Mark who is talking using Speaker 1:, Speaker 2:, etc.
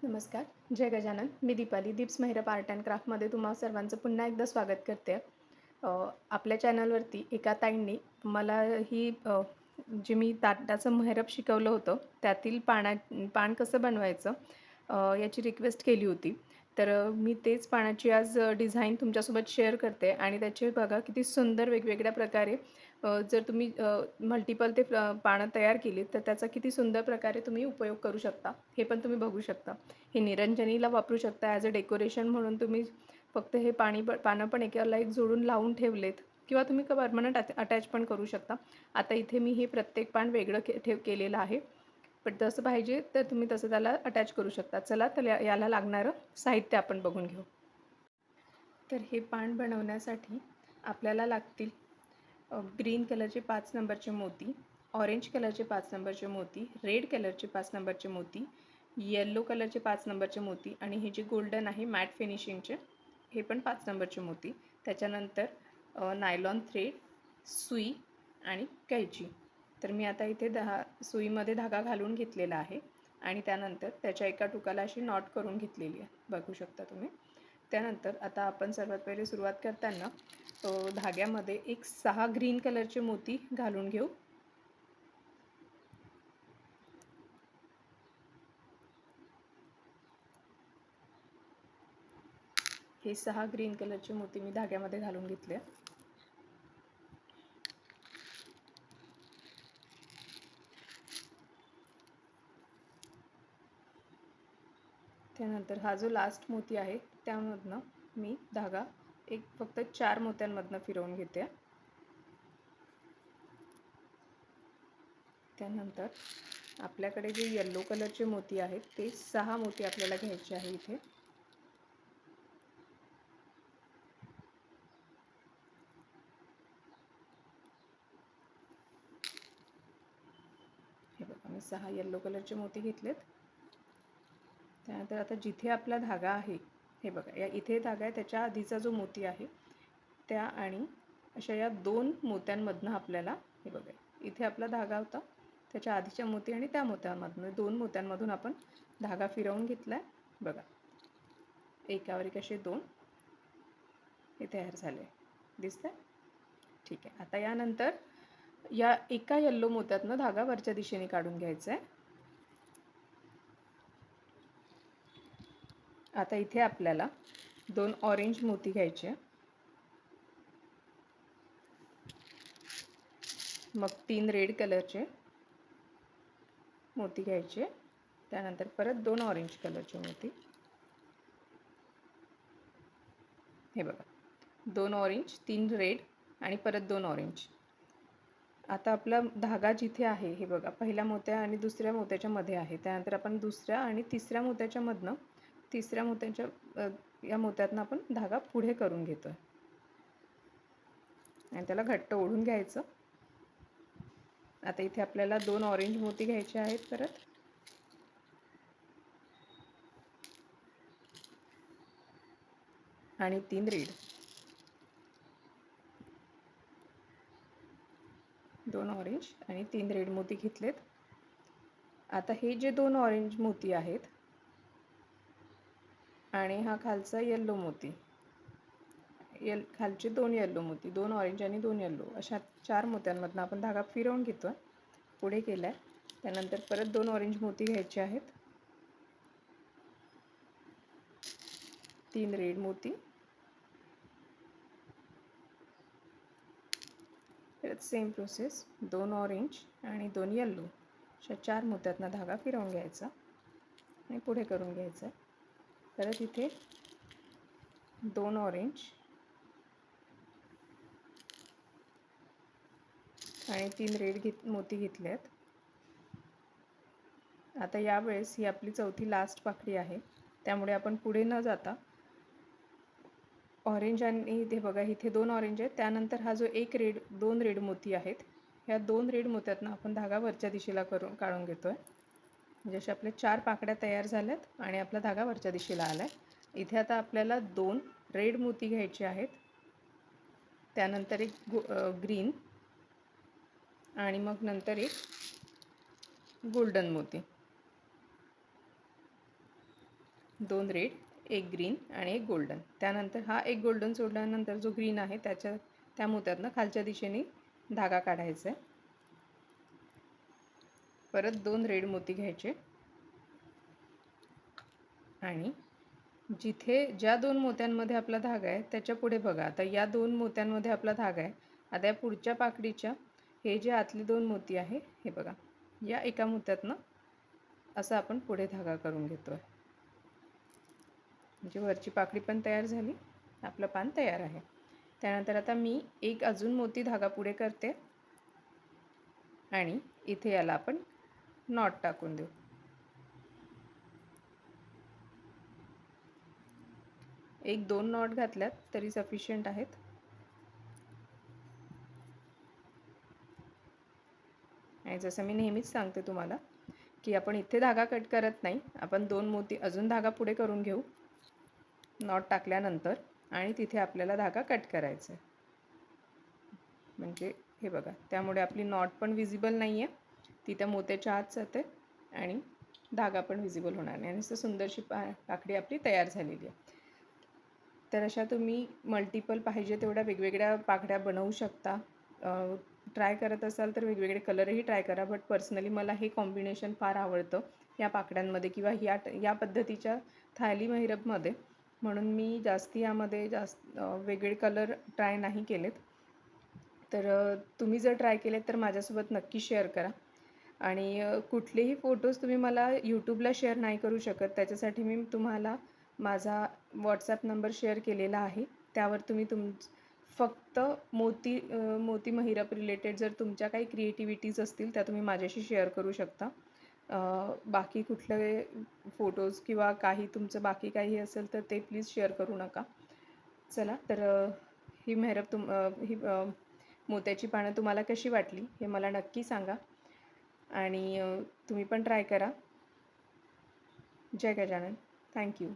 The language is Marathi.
Speaker 1: नमस्कार. जय गजानन. मी दीपाली. दीप्स मेहरप आर्ट अँड क्राफ्टमध्ये तुम्हा सर्वांचं पुन्हा एकदा स्वागत करते. आपल्या चॅनलवरती एका ताईंनी मला ही जे मी ताटाचं मेहरप शिकवलं होतं, त्यातील पान कसं बनवायचं याची रिक्वेस्ट केली होती. तर मी तेच पानाची आज डिझाईन तुमच्यासोबत शेअर करते आणि त्याचे बघा किती सुंदर वेगवेगळ्या प्रकारे जर तुम्ही मल्टिपल पानं तयार केलीत, तर त्याचा किती सुंदर प्रकारे तुम्ही उपयोग करू शकता, हे पण तुम्ही बघू शकता. हे निरंजनीला वापरू शकता ॲज अ डेकोरेशन म्हणून तुम्ही फक्त हे पानं पण एकाला एक जोडून लावून ठेवलेत किंवा तुम्ही परमनंट अटॅच पण करू शकता. आता इथे मी हे प्रत्येक पान वेगळं केलेलं आहे. पण तसं पाहिजे तर तुम्ही तसं त्याला अटॅच करू शकता. चला तर याला लागणारं साहित्य आपण बघून घेऊ. तर हे पान बनवण्यासाठी आपल्याला लागतील ग्रीन कलरचे 5 नंबरचे मोती, ऑरेंज कलरचे 5 नंबरचे मोती, रेड कलरचे 5 नंबरचे मोती, येलो कलरचे 5 नंबरचे मोती आणि हे जे गोल्डन आहे मॅट फिनिशिंगचे हे पण 5 नंबरचे मोती. त्याच्यानंतर नायलॉन थ्रेड, सुई आणि कैची. तर मी आता इथे सुईमध्ये धागा घालून घेतलेला आहे आणि त्यानंतर त्याच्या एका टोकाला अशी नॉट करून घेतलेली आहे, बघू शकता तुम्ही. त्यानंतर आता आपण सर्वात पहिले सुरुवात करताना धाग्यामध्ये एक 6 ग्रीन कलरचे मोती घालून घेऊ. हे 6 ग्रीन कलरचे मोती मी धाग्यामध्ये घालून घेतले. त्यानंतर हा जो लास्ट मोती आहे त्यामधनं मी धागा फक्त 4 मोत्यांमधनं फिरवून घेते. त्यानंतर आपल्याकडे जे येलो कलरचे मोती आहेत ते 6 मोती आपल्याला घ्यायचे आहे इथे. हे बघा मी 6 येलो कलरचे मोती घेतलेत. त्यानंतर आता जिथे आपला धागा आहे हे बघा या इथे धागा आहे त्याच्या आधीचा जो मोती आहे त्या आणि अशा या 2 मोत्यांमधनं आपल्याला हे बघा इथे आपला धागा होता त्याच्या आधीच्या मोती आणि त्या मोत्यांमधनं 2 मोत्यांमधून आपण धागा फिरवून घेतला आहे. बघा एकावर एक असे 2 हे तयार झाले, दिसतंय? ठीक आहे. आता यानंतर या एका येल्लो मोत्यातनं धागा वरच्या दिशेने काढून घ्यायचा आहे. आता इथे आपल्याला 2 ऑरेंज मोती घ्यायचे, मग 3 रेड कलरचे मोती घ्यायचे, त्यानंतर परत 2 ऑरेंज कलरचे मोती. हे बघा 2 ऑरेंज, 3 रेड आणि परत 2 ऑरेंज. आता आपला धागा जिथे आहे हे बघा पहिल्या मोत्या आणि दुसऱ्या मोत्याच्या मध्ये आहे. त्यानंतर आपण दुसऱ्या आणि तिसऱ्या मोत्याच्या मधनं तिसऱ्या मोत्याच्या या मोत्यातनं आपण धागा पुढे करून घेतोय आणि त्याला घट्ट ओढून घ्यायचं. आता इथे आपल्याला 2 ऑरेंज मोती घ्यायचे आहेत परत आणि 3 रेड. 2 ऑरेंज आणि 3 रेड मोती घेतलेत. आता हे जे 2 ऑरेंज मोती आहेत आणि हा खालचा येल्लो मोती, खालचे 2 येल्लो मोती, 2 ऑरेंज आणि 2 येल्लो अशा 4 मोत्यांमधनं आपण धागा फिरवून घेतोय, पुढे केलाय. त्यानंतर परत 2 ऑरेंज मोती घ्यायचे आहेत, 3 रेड मोती, परत सेम प्रोसेस 2 ऑरेंज आणि 2 येल्लो अशा 4 मोत्यातनं धागा फिरवून घ्यायचा आणि पुढे करून घ्यायचा. परत इथे 2 ऑरेंज आणि 3 रेड मोती घेतले आहेत. आता यावेळेस ही आपली चौथी लास्ट पाकळी आहे, त्यामुळे आपण पुढे न जाता ऑरेंज आणि इथे बघा इथे 2 ऑरेंज आहेत, त्यानंतर हा जो 2 रेड मोती आहेत ह्या 2 रेड मोत्यातनं आपण धागा वरच्या दिशेला काढून घेतोय. म्हणजे अशा आपल्या 4 पाकड्या तयार झाल्यात आणि आपला धागा वरच्या दिशेला आलाय. इथे आता आपल्याला 2 रेड मोती घ्यायचे आहेत, त्यानंतर एक ग्रीन आणि मग नंतर एक गोल्डन मोती. 2 रेड, 1 ग्रीन आणि 1 गोल्डन. त्यानंतर हा 1 गोल्डन सोडल्यानंतर जो ग्रीन आहे त्या मोत्यातनं खालच्या दिशेने धागा काढायचा आहे. परत 2 रेड मोती घ्यायचे आणि ज्या 2 मोत्यांमध्ये आपला धागा आहे त्याच्या पुढे बघा. आता या 2 मोत्यांमध्ये आपला धागा आहे. आता या पुढच्या पाकळीच्या हे जे आतले 2 मोती आहे हे बघा, या एका मोत्यातनं असं आपण पुढे धागा करून घेतोय. म्हणजे वरची पाकळी पण तयार झाली, आपलं पान तयार आहे. त्यानंतर आता मी एक अजून मोती धागा पुढे करते आणि इथे याला आपण नॉट टाकून देऊ. एक 2 नॉट घातल्यात तरी सफिशियंट आहेत. आणि जसं मी नेहमीच सांगते तुम्हाला की आपण इथे धागा कट करत नाही, आपण 2 मोती अजून धागा पुढे करून घेऊ नॉट टाकल्यानंतर आणि तिथे आपल्याला धागा कट करायचा आहे. म्हणजे हे बघा, त्यामुळे आपली नॉट पण विजिबल नाही आहे, ती त्या मोत्याच्या आत जाते आणि धागा पण विजिबल होणार नाही आणि असं सुंदरशी पाकळी आपली तयार झालेली आहे. तर अशा तुम्ही मल्टिपल पाहिजे तेवढ्या वेगवेगळ्या पाकळ्या बनवू शकता. ट्राय करत असाल तर वेगवेगळे कलरही ट्राय करा, बट पर्सनली मला हे कॉम्बिनेशन फार आवडतं या पाकळ्यांमध्ये किंवा या पद्धतीच्या थायली महिरपमध्ये, म्हणून मी यामध्ये वेगळे कलर ट्राय नाही केलेत. तर तुम्ही जर ट्राय केलेत तर माझ्यासोबत नक्की शेअर करा. आणि कुठलेही फोटोज तुम्ही मला यूट्यूबला शेअर नाही करू शकत, त्याच्यासाठी मी तुम्हाला माझा व्हॉट्सॲप नंबर शेअर केलेला आहे. त्यावर तुम्ही फक्त मोती महिरप रिलेटेड जर तुमच्या काही क्रिएटिव्हिटीज असतील त्या तुम्ही माझ्याशी शेअर करू शकता. बाकी कुठले फोटोज किंवा तुमचं बाकी काही असेल तर ते प्लीज शेअर करू नका. चला, तर ही मोत्याची पानं तुम्हाला कशी वाटली हे मला नक्की सांगा आणि तुम्ही पण ट्राय करा. जय गजानन. थँक्यू.